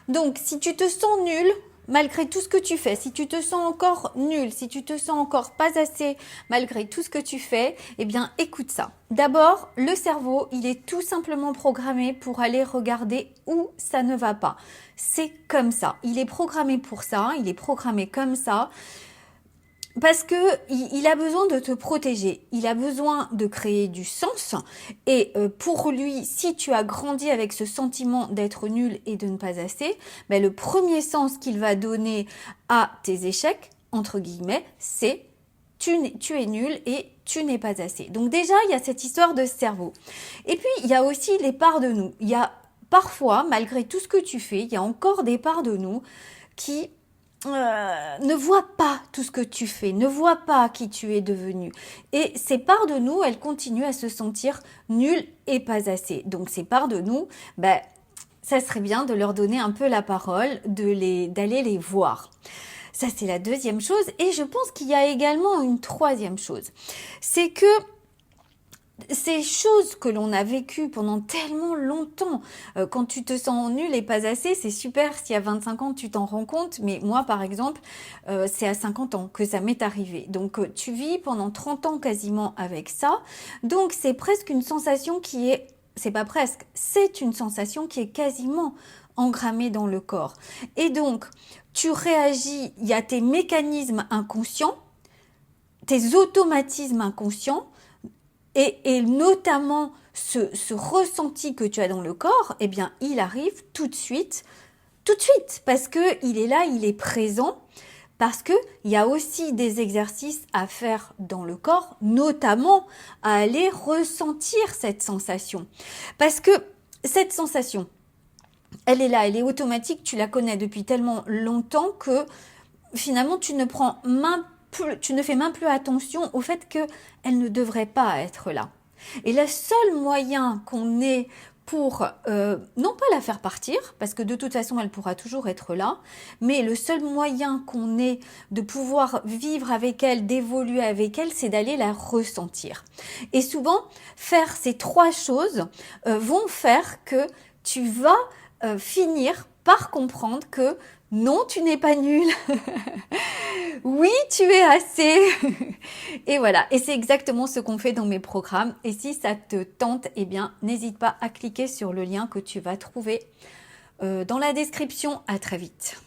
Donc, si tu te sens nul, malgré tout ce que tu fais, si tu te sens encore nul, si tu te sens encore pas assez malgré tout ce que tu fais, eh bien écoute ça. D'abord, le cerveau, il est tout simplement programmé pour aller regarder où ça ne va pas. C'est comme ça. Il est programmé pour ça, il est programmé comme ça. Parce que il a besoin de te protéger, il a besoin de créer du sens et pour lui, si tu as grandi avec ce sentiment d'être nul et de ne pas assez, ben le premier sens qu'il va donner à tes échecs, entre guillemets, c'est tu es nul et tu n'es pas assez. Donc déjà, il y a cette histoire de cerveau. Et puis, il y a aussi les parts de nous. Il y a parfois, malgré tout ce que tu fais, il y a encore des parts de nous qui ne voit pas tout ce que tu fais, ne voit pas qui tu es devenu. Et ces parts de nous, elles continuent à se sentir nulles et pas assez. Donc ces parts de nous, ben, ça serait bien de leur donner un peu la parole, d'aller les voir. Ça, c'est la deuxième chose. Et je pense qu'il y a également une troisième chose. C'est que ces choses que l'on a vécues pendant tellement longtemps, quand tu te sens nul et pas assez, c'est super si à 25 ans tu t'en rends compte, mais moi par exemple, c'est à 50 ans que ça m'est arrivé. Donc tu vis pendant 30 ans quasiment avec ça, donc c'est presque une sensation qui est, c'est pas presque, c'est une sensation qui est quasiment engrammée dans le corps. Et donc tu réagis, il y a tes mécanismes inconscients, tes automatismes inconscients, et notamment ce ressenti que tu as dans le corps, eh bien, il arrive tout de suite, parce qu'il est là, il est présent, parce qu'il y a aussi des exercices à faire dans le corps, notamment à aller ressentir cette sensation. Parce que cette sensation, elle est là, elle est automatique, tu la connais depuis tellement longtemps que finalement, tu ne fais même plus attention au fait qu'elle ne devrait pas être là. Et le seul moyen qu'on ait pour, non pas la faire partir, parce que de toute façon elle pourra toujours être là, mais le seul moyen qu'on ait de pouvoir vivre avec elle, d'évoluer avec elle, c'est d'aller la ressentir. Et souvent, faire ces trois choses vont faire que tu vas finir par comprendre que non, tu n'es pas nul. Oui, tu es assez. Et voilà. Et c'est exactement ce qu'on fait dans mes programmes. Et si ça te tente, eh bien, n'hésite pas à cliquer sur le lien que tu vas trouver dans la description. À très vite.